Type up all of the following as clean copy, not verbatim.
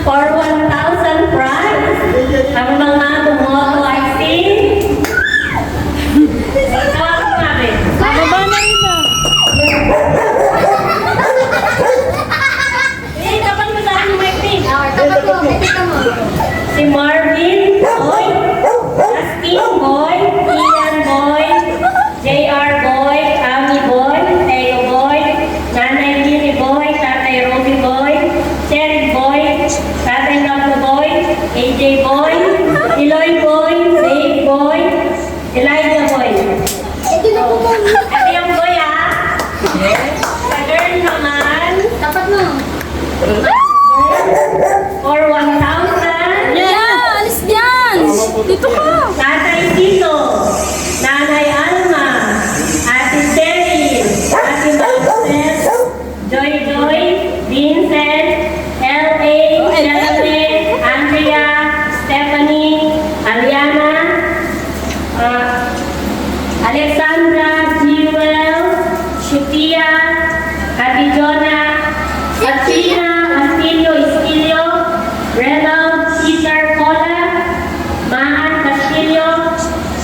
For 1,000 prize. Ang mga bumoto ay si... Tawag mo namin. Baba na rin na. Dapat mo sa akin may pin. Tapat mo, kita mo. Si Marvin Boy, Justin Boy, Ian Boy, JR Boy, Ami Boy, Teo Boy, Nanay Lily Boy, Tatay Roby Boy, Cherry Boy, Tatay Napo Boy, AJ Boy, Eloy Boy, Dave Boy, Elijah Boy. Ito na po mo. Ito yung boy Sa girl naman, Tapat mo. for 1,000. Yeah, alis diyan. Dito ka. Tatay Tito, Nanay Alma, Ate Terry, Ate Marcel, Joy Joy, Vincent, L.A., Shelly, Andrea, Stephanie, Aliana, Alexandra, Jewel, Shufia, Ate Jonah, Katrina, Castillo, Renald, Cesar Cola, Maan Castillo,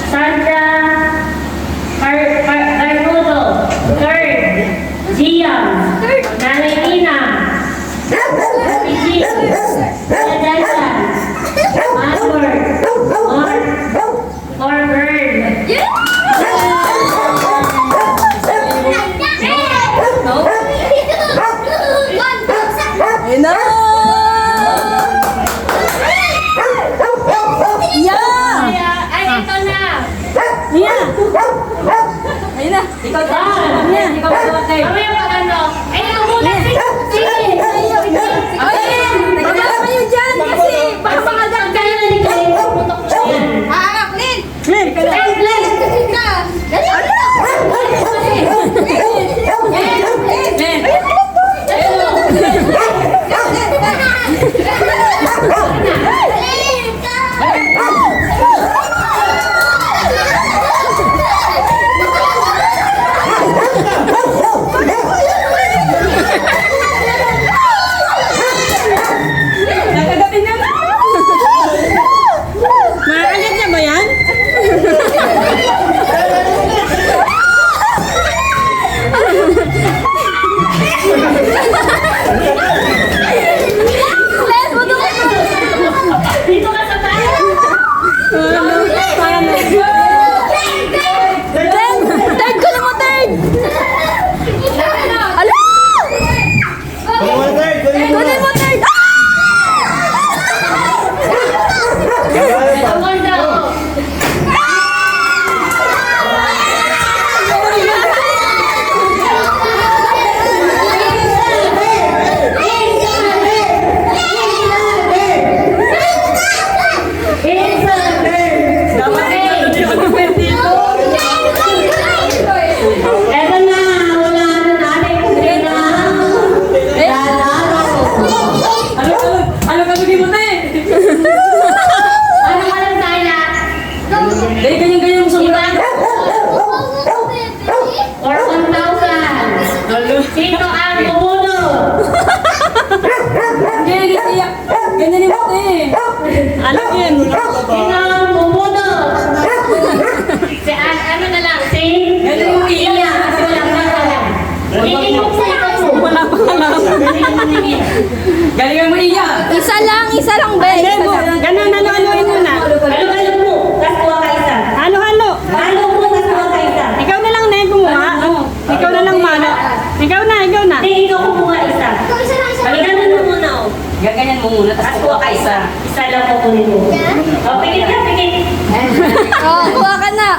Sandra Garnudo, Third, Gian, Nanay Nina, Piji, Dadan, Manward, Orbird, Ayun na. Yeah. ay ito na, Yeah. Ayun na. ikaw doon, ikaw doon, mamaya pag ano, ay ito muna, sige, Ay, baba kayo dyan kasi baka makagat kayo na nito. Ah, Clint. Glenn, Clint, Clint. Dali. Nakagatin na na. Makakagat niya ba yan? dito ka sa tayo. Third ko na mo, third! Ala! Kunin mo, third! Tawag daw. Eto na, wala na natin kung na. Ano ka bigay mo, te? Ano ka lang tayo na? Eh, ganyan-ganyan mo sa mula. Or 1,000. Sino ang bumuno? Ganyan, iyak. Ganyan mo, te. Ano yan? Sino ang bumuno? Si ano na lang, si Ganyan mo, iyak. Iya. Walang kasalan. Hindi mo sa ito. Wala pa alam. Galingan mo, iyak. Isa lang, be. Hindi mo. Ganun, ano-anoin mo na. Halo-halo mo. Tapos kuha ka isa. Halo-halo. Halo mo, tapos kuha ka isa. Ikaw na lang na yung kumuha. Ikaw na lang mana. Ikaw na. Hindi, ikaw kumuha isa. Paliganan mo muna, oh. Gaganyan mo muna, Tapos kuha ka isa. Isa lang kukunin mo. O, pikit ka, pikit. Oh, kuha ka na.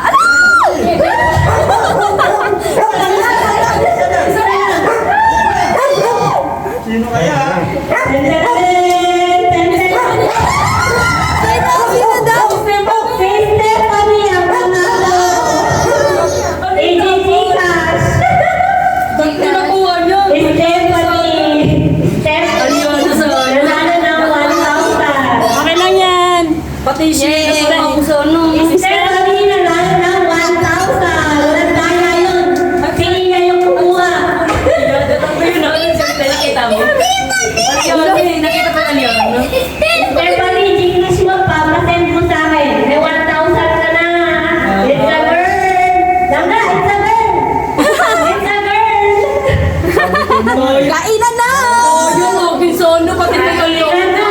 Sino kaya? Sino daw? Si Stephanie ang panalo. AJ Cash. Ba't ko nakuha niyo? Stephanie. Stephanie. Nanalo ng 1,000. Okay lang yan. Pati siya. Sa ano. Stephanie nanalo ng 1,000. Walang daya yun. Sige niya yung kukuha. Nakita mo? Nakita mo? Nakita mo yun? Kainan na! Oh, yung Robinson, pati na yung ano,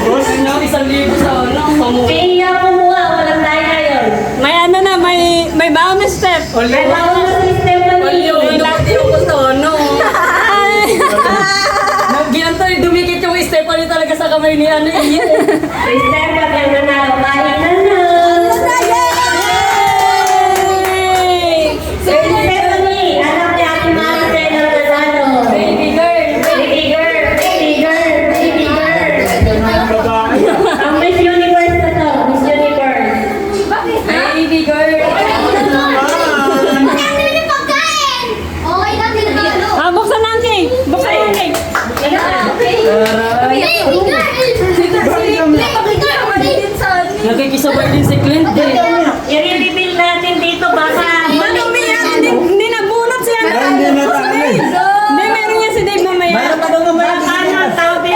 1,000 sa ano, pamuha. Kaya kumuha, walang tayo ngayon. May ano na, may baon na step. May bawal na si Stephanie. Lagi yung gusto, no? Ginanto, dumikit yung Stephanie talaga sa kamay ni ano Si Stephanie ang nanalo. Kainan na. Si Stephanie, anak ni Ate Maricel ang nanalo. Baby girl. Baby girl, baby girl, baby girl. Ang Miss Universe na to, Miss Universe. Baby girl. Ah, buksan na ang cake. Buksan na ang cake. Nakikisabay din si Clint eh. I-reveal natin dito baka Ano, hindi nagbunot siya. Hindi na tayo. Hindi, meron niya si Dave mamaya. Mayroon pa daw mamaya. baka na tabi.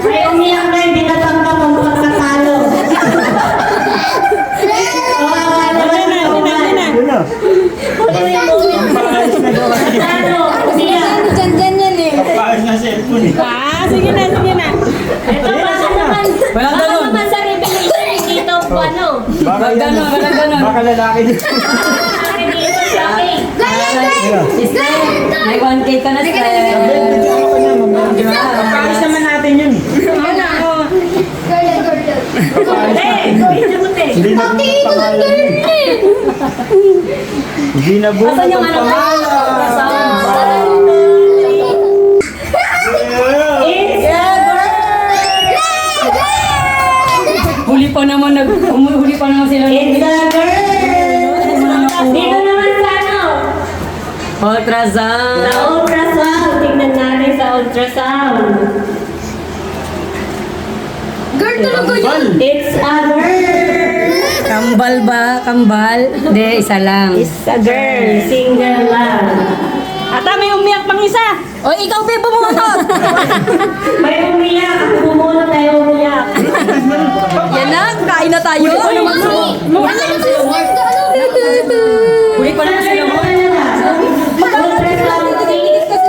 May umiyak na hindi natanggap ang pagkatalo. Yun na. Paayos na daw kasi. Ano, umiyak. Dyan yan eh. Paayos na cellphone eh. Ah, sige na, sige na. Ito baka naman, Walang baka ganun. naman sa revelation dito ano. Baka yan. Ganon, wala ganon. Baka lalaki din. Revelation sa akin. Sister, may 1K ka na, sister. Bigyan ko na mamaya. Paayos naman natin yun. Video mo te. Hindi na pangalan yun. Hindi na bunot Asan yung ang ano? pangalan. Huli pa naman sila. It's a girl. Dito naman sa ano? Ultrasound. Sa ultrasound. Tingnan natin sa ultrasound. Girl talaga yun. It's a girl. Kambal ba? Kambal? Hindi, isa lang. It's a girl. Single lang. Ata, may umiyak pang isa. O, ikaw pa bumunot. May umiyak. Ako bumunot tayo umiyak. Yan na, kain na tayo. Huli pa naman sila.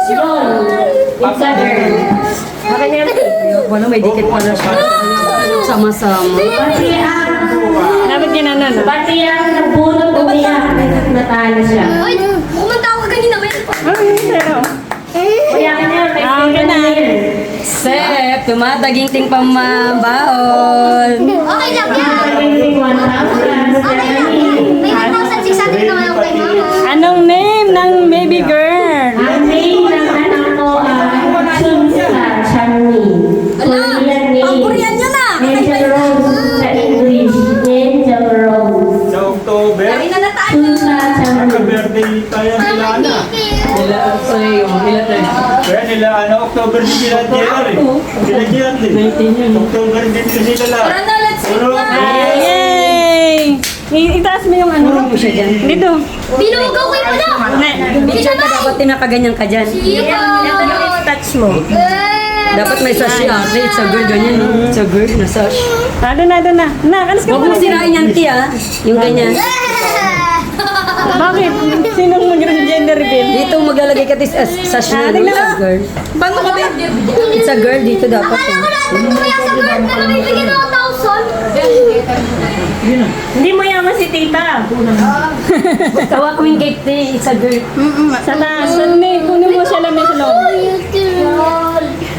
It's a girl. Baka niya. Wala, may dikit pala siya. Sama-sama. Pati ang Dapat ginana na. Pati ang nabunot umiyak. Natalo siya. Ay, kumanta ako kanina. May Pero, Kaya kanya, may Ah, sticker na ganun. yun. Sep, tumataginting pamabaon. okay lang yan. Pagdating 1,000. Okay lang yan. May 1,600 naman ako kay mama. Anong name ng baby girl? Ang name ng anak ko ay Chunsa Chanmi. Ala, Korean name. pang-Korean yun ah. Angel Rose sa English. Angel Rose. Sa October, Kain na tayo. Chunsa Chanmi. nagka-birthday tayo sila Ana. Nila, sorry, nila Kaya nila, October din sila JR eh. Sila JR din. 19 yun. October din sila lahat. Tara na, let's eat Puro na. Yay! Itaas mo yung ano mo siya dyan. Dito. Binugaw ko yung ano. Picture ka dapat tinakaganyan ka dyan. Touch mo. Dapat may sash si ate. It's a girl, ganyan. No? It's a girl na sash. Doon na. Na, alas ka Huwag mo muna. sirain yan, tia. Yung ganyan. Bakit? Sinong mag-gender reveal? Dito maglalagay ka tis sash na. No? It's a girl. Paano ka ba? It's a girl dito dapat. Ako na, nagmumaya sa girl na nabibigyan ako 1,000. Hindi mo yaman si tita. Tawa ko yung cake, te. It's a girl. Sa taas. Kunin mo siya lang sa loob.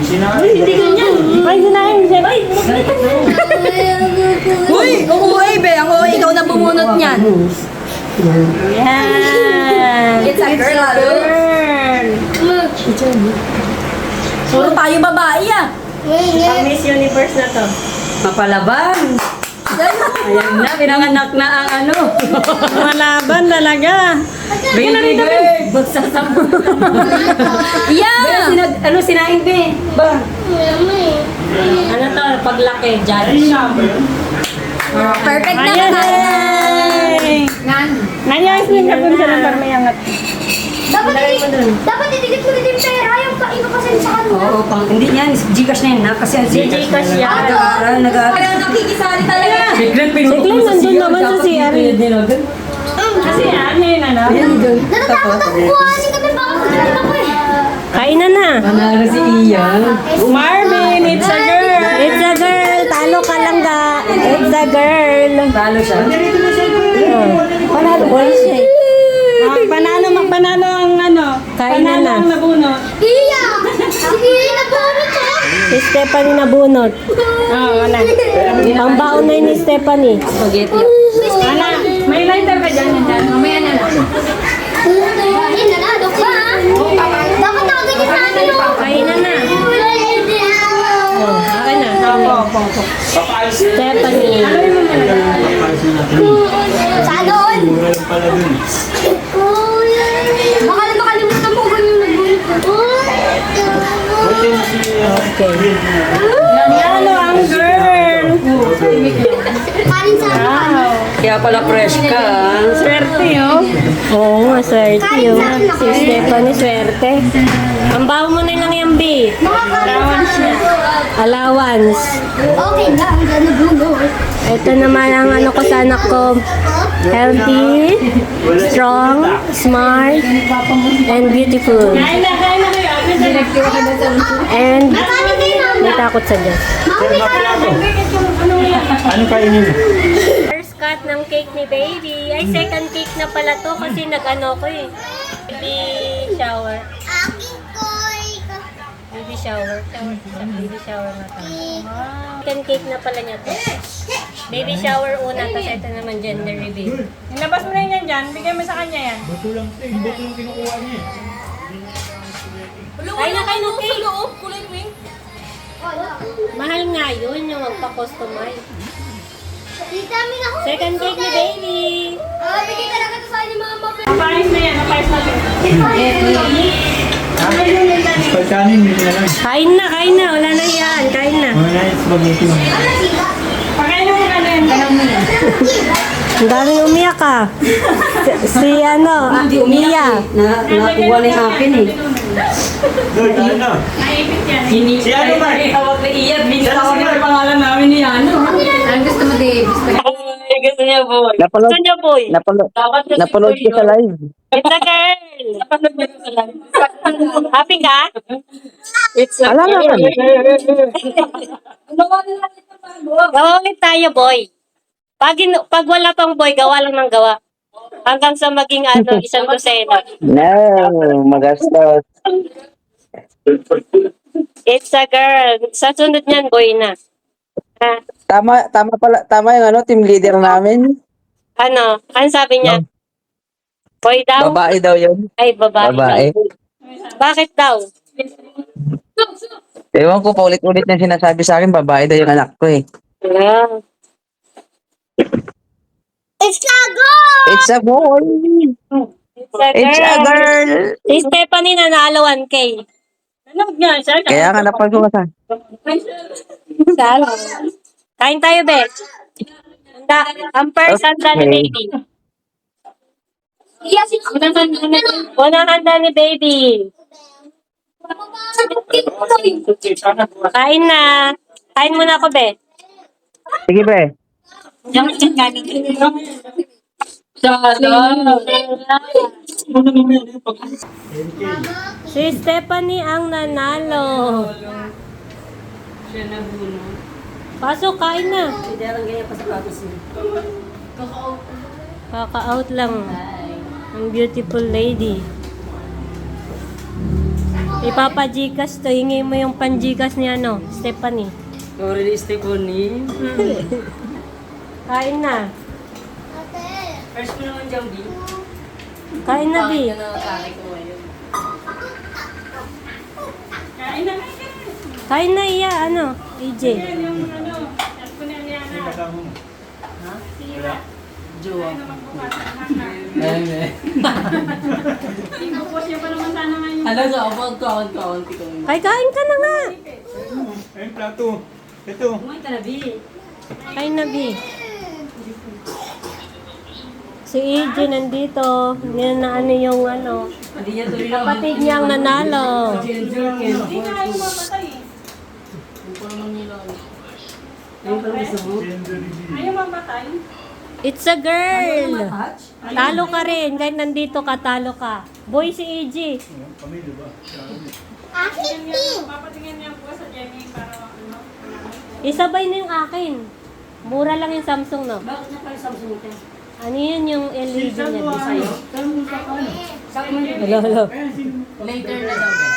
Sinabi. Hindi ganyan. Ay, sinahin siya. Ay, Uy, uuwi be. Ang uuwi, ikaw na bumunot niyan. yan. It's a girl, Girl. Puro tayo babae ah. Ang Miss Universe na to. Mapalaban. Ayan na, pinanganak na ang ano. Malaban talaga. Baby girl. Magsasampo. Yeah. Ano sinain, be? Ba? Ano to? Paglaki. Judge. Perfect na Ayan. kakain na. Hey. Nanyayos din ka dun sa lambar may angat. Dapat itigit mo rin yung pera. Yung kaino kasi sa kanila. Oo, hindi yan. Gcash na yan, ha? Kasi ang Gcash yan. Nag-aaral, nag-aaral. Kaya nakikisali talaga. Secret, Secret, nandun naman sa CR. Kasi si ano yun, ano? Natatakot ako kuhanin kami baka magaling ako eh. Kain na. Panalo si Ian. Marvin, it's a girl. It's a girl. Talo ka lang ga. It's a girl. Talo siya. Panalo ko siya. Panalo ang ano. Kain na Panalo na. ang nabunot. Iya! Sige, nabunot ko! Si Stephanie nabunot. Oo, wala. Ang baon na yun ni Stephanie. Spaghetti. Wala. May lighter ka dyan, yan dyan. Mamaya na lang. Ay, nanalo ka! Dapat nakaganyan namin oh! Kain na na. Kain na. Stephanie. Saan doon? Mura lang pala dun. Baka na makalimutan mo kung yung nagbunot ko. Buti na si... Okay. Ano ang girl? Kanin sa akin. Kaya pala fresh ka. ah. Swerte, oh. Oo nga, swerte yun. Si Stephanie, swerte. Ang baon mo na lang yung B. Allowance na. Allowance. Okay na, ang nabunot. Ito naman ang ano ko sa anak ko. Healthy, strong, smart, and beautiful. Kain na kayo. Direktiwa ka na sa And Kanin kayo, mama. may takot sa Diyos. Mami, kanin. Ano kainin mo? First cut ng cake ni baby. Ay, second cake na pala to kasi nag-ano ko eh. Baby shower. Baby shower. Baby shower na to. Second cake na pala niya to. Baby shower una, tapos ito naman gender reveal. Ilabas mo na yan dyan. Bigay mo sa kanya yan. Bato lang. Bato lang kinukuha niya eh. Kain na kayo ng cake. Mahal nga yun yung magpa-customize. Vitamin ako. Second cake ni baby. Bigay ka na ka sa ni mama. Napayos na yan. Napayos na yan. Pagkanin, hindi na lang. Kain na. Wala na yan. Kain na. Mga nice spaghetti mo. Pakain mo ano yan. Ganun mo yan. Ang daming umiyak ka. Si ano, Mia. Nakuha na yung akin eh. Doy, kain na. Naipit yan. Si ano ba? Tawag na Ian. Binitawag na yung pangalan namin ni Ano. Ang gusto mo, Dave? Gusto niya boy. Gusto niya, boy. Napanood ko sa live. It's a girl. Happy ka? It's a girl. Gawa ulit tayo, boy. Pag wala pang boy, gawa lang ng gawa. Hanggang sa maging isang dosena. No, magastos. It's a girl. Sa sunod niyan, boy na. Ha? Tama yung team leader namin. Ano sabi niya? Boy daw? Babae daw yun. Ay, babae. Babae. Bakit daw? Ewan ko, paulit-ulit na sinasabi sa akin, babae daw yung anak ko eh. Yeah. It's a girl! It's a boy! It's a girl. It's a girl! Si Stephanie nanalo 1K. Ano nga siya? Kaya nga napag-umasan. Salo. Kain tayo, be. Ang first handa ni baby. Yes, it's Unang handa ni baby. Kain na. Kain muna ako, be. Sige, pre. Si Stephanie ang nanalo. Siya nabuno. Pasok, kain na. Hindi lang ganyan pa sa patos niya. Kaka-out lang. Ang beautiful lady. Ipapa-Gcash to. Hingi mo yung pan-Gcash ni Stephanie. Sorry ni Stephanie. Kain na. First mo naman dyan, B. Kain na, Bi. Yan ang kaki ko ngayon. Kain na. Kain na, Iya. AJ. Yung ano. At ko na yan. Kasama mo. Jowa. Ibupos niya pa naman sana ngayon. Ano sa kaunti ko. Ay, kain ka na nga. Ayun, plato. Ito. Kumain ka na, B. Kain na, Bi. Si AJ nandito. Yan na yung Hindi niya tuloy na. kapatid niyang nanalo. Ginger candy. Hindi nga ayaw mamatay. Yung pa naman nila. Yung pa naman sa boot. Gender reveal. Ayaw mamatay. It's a girl. Talo ka rin. Kahit nandito ka, talo ka. Boy si AJ. Kami, di ba? Akin pink. Papatingin niya po sa Jenny para ano. Isabay na yung akin. Mura lang yung Samsung, no? Bakit na pala Samsung ito? Ano yun yung LED niya doon sa'yo? Hello, hello. Later na daw, Ben.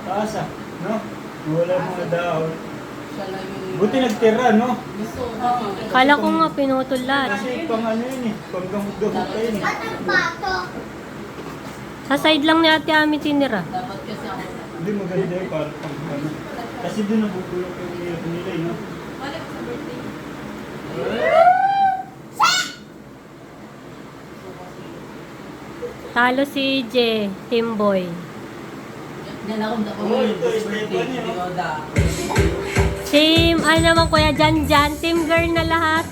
Taasa, no? Wala mga dahon. Buti nagtira, no? Kala ko nga pinutol lahat. Kasi pang ano yun eh. Pang gamot-gamot pa yun eh. At ang pato. Sa side lang ni Ate Ami tinira. Dapat kasi ako. Hindi maganda yun para pang ano. Kasi doon nabubulok yung hirap nila eh, no? Wala ko sa birthday. Talo si J, Timboy. Yan ako na Oo, ito, Stefan yun, no? Team, ano naman kuya, Jan, Team girl na lahat.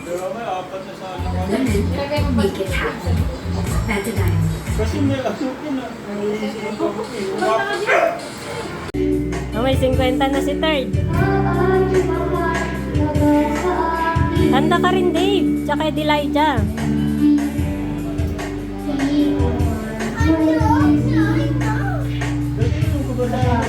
Pero may apat na sa ano kami. Ilagay mo ba? Kasi may asukin na. Naiisip ng pabok eh. Uwapos. May 50 na si third. Tanda ka rin, Dave. Tsaka Elijah. Dati yung kabasahin.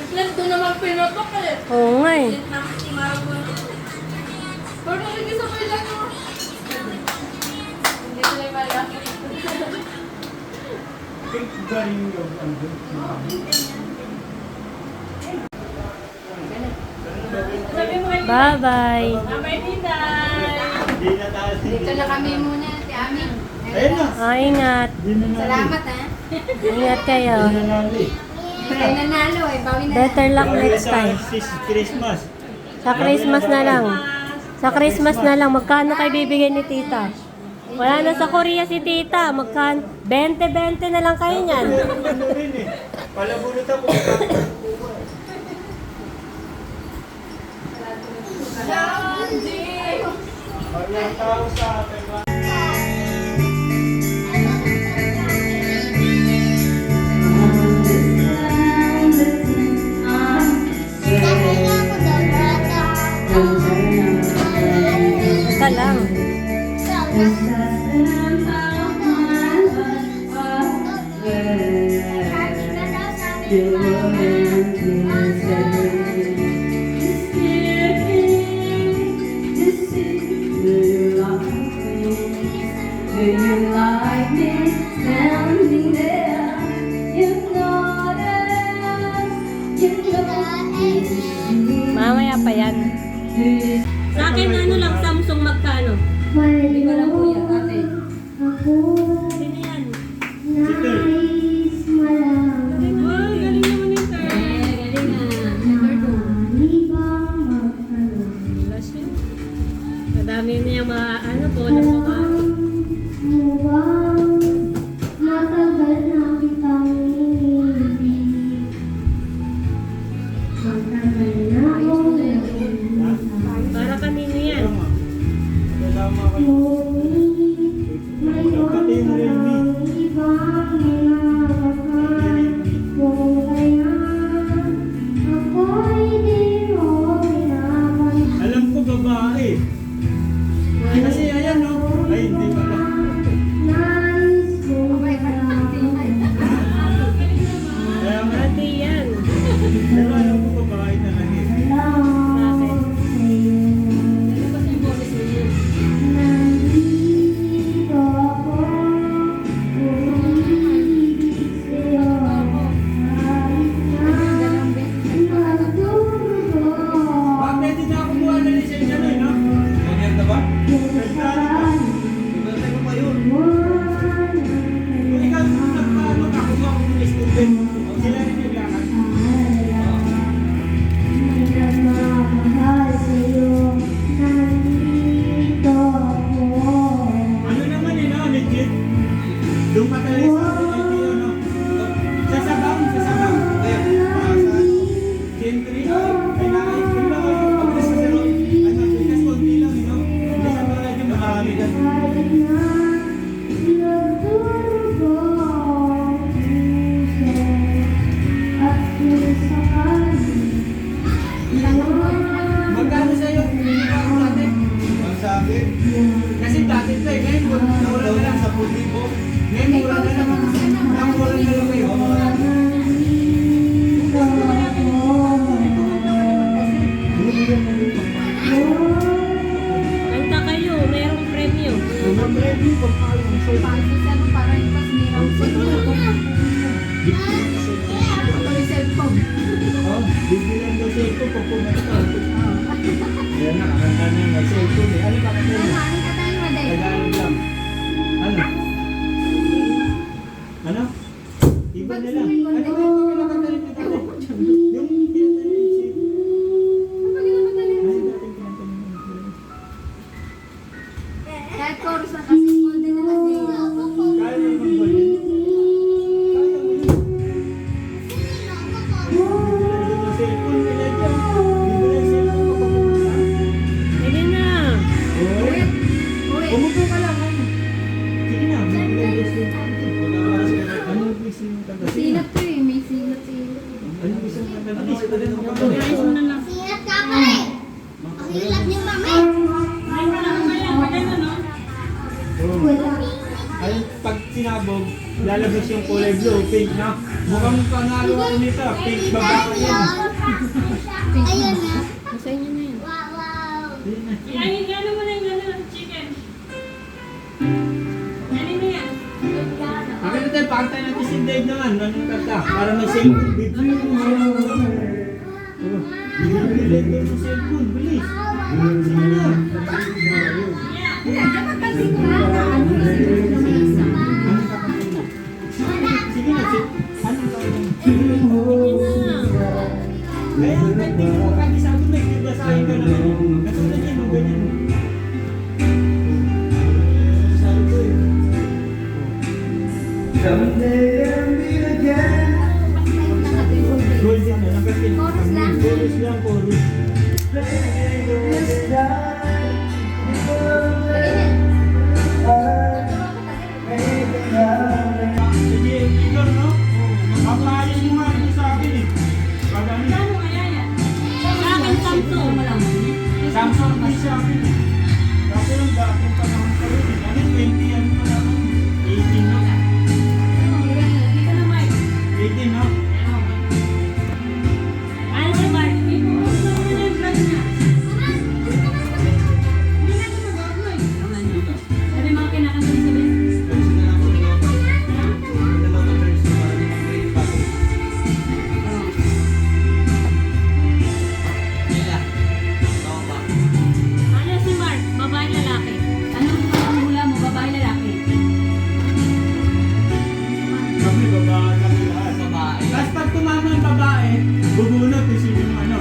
Naglas doon naman pinatok eh. Oo nga eh. Pero hindi sa may lang mo. Hindi sila yung malaki. Pink galing yung ano. Bye-bye. Bye, Tita. Hindi na tayo. Dito na kami muna, si Ami. Ayun na. Ingat. Hindi na nali. Salamat ha. Ingat kayo. Hindi na nali. Kayo nanalo eh. Bawi na. Better luck next time. Christmas. Sa Christmas na lang. Sa Christmas na lang. Magkano kayo bibigyan ni Tita? Wala na sa Korea si Tita. Magkano? 20-20 na lang kayo niyan. Ano rin eh. Palabulot ako. Walang tao sa akin. Ka lang. Mamaya pa yan. Sa akin ano lang, Samsung magkano? Hindi ko lang kuya, ate. Sino yan? Wow, galing naman yung third. Galing na. Number 2. Blush yun. Madami niya ano po, ng mukha. Para kanino yan? Kasama ka. Pati yung Ano nga yung pinakatalim na talim? Yung pinatalim si... Ay, dating pinatalim na talim. Kahit chorus na kasi golden na kasi. Kaya mo naman ba yun? Kaya mo yun. Bibili ng cellphone nila dyan. Bibili ng cellphone ko pupunta. Sige na. Umupo ka lang. Ano? Sige na. Bibili ng cellphone. Anong gusto yung kanta? Sige na. Sinat to eh, may sinat eh. Anong gusto yung kanta? Ano? Sinat ka pa eh. Ang hilap niyo, mami. Ay, pag sinabog, lalabas yung kulay blue, pink na. Mukhang panalo ako nito. Pink babae yun. Ayun na. Sa inyo na yun. Wow, wow. Ay, gano'n mo na yung gano'n, chicken. Ano na yan? Akin na tayo, pakantay natin si Dave naman. Anong kanta? Para may cellphone. Bibili ng cellphone. Bilis. Sige na. Dapat kasi ko na ano kasi ko na isa. Anong kakantay na? Sige na. Anong tawag? Kaya kahit di mo kagisado na, basahin ka naman. Katulad yan, o ganyan. Sabi ko eh. Golden na, nakasin. Chorus lang. Chorus lang, chorus. Sige, Igor, no? Mapaayos mo nga ito sa akin eh. Pag ano, Ano kaya yan? Sa akin, Samsung. Samsung din sa akin eh. Kasi lang dating panahon pa rin eh. Ano, 20 ano pa naman? 18 no? Dito na, Mike. 18 no? Ano si Mark? Ipupusto mo na yung vlog niya. Hindi natin mag-upload eh. Sabi mga kinakanta ni Sabi. Ano si Mark? Babae lalaki. Anong hula mo? Babae lalaki? Kami babae kami lahat. Tapos pag tumama ang babae, bubunot eh sino yung ano.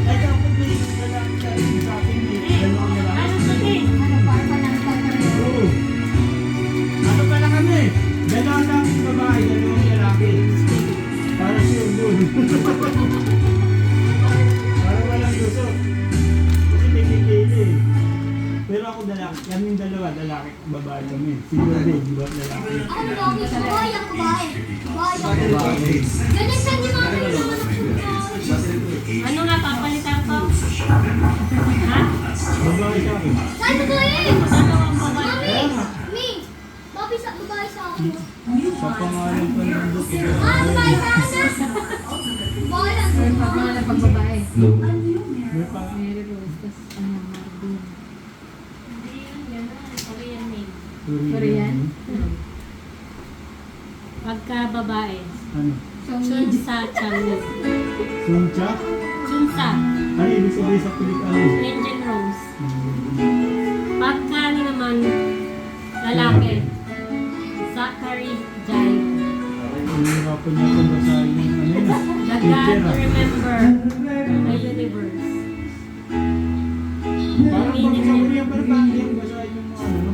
Ay, dapat may lalaki sa akin sa akin eh. Dalawang lalaki. Ano sabi? Ano para pa lang sa Oo. Ano pala kami? Dalawang sa akin babae, dalawang lalaki. Para sure good. Para walang gusto. Kasi may pipili eh. Pero ako lalaki, kaming dalawa, lalaki, babae kami. Siguro din, diba lalaki. Ano ba? Boy, ang babae. Boy, ang babae. Ganyan siya ni mami. Ano nga papalitan ko? Ha? Babae sa akin. Saan ba eh? Dalawang babae. Kaya nga, Mi, Bobby sa babae sa akin. sa pangalan pa ng Duke. Ah, babae sa akin. Boy, ang Yung pagmana pag babae. May pang... Mary Rose, tas ano, Marvin. Hindi yun, gano'n. Korean name. Korean? Pagka babae, Ano? Chunsa Chinese. Suncha? Chunsa, Ano ibig sabihin sa Pilipino? Indian Rose. Pagka ano naman, lalaki, Zachary Jai. Hihirapan niya kung basahin yung ano yun. The God to remember the universe. Parang pag sa Korean, parang bakit yung basahin yung mga ano?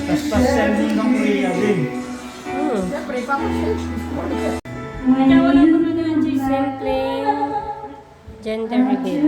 Tapos pa-sending ng Korea din. Kaya wala pa na doon, simple gender reveal.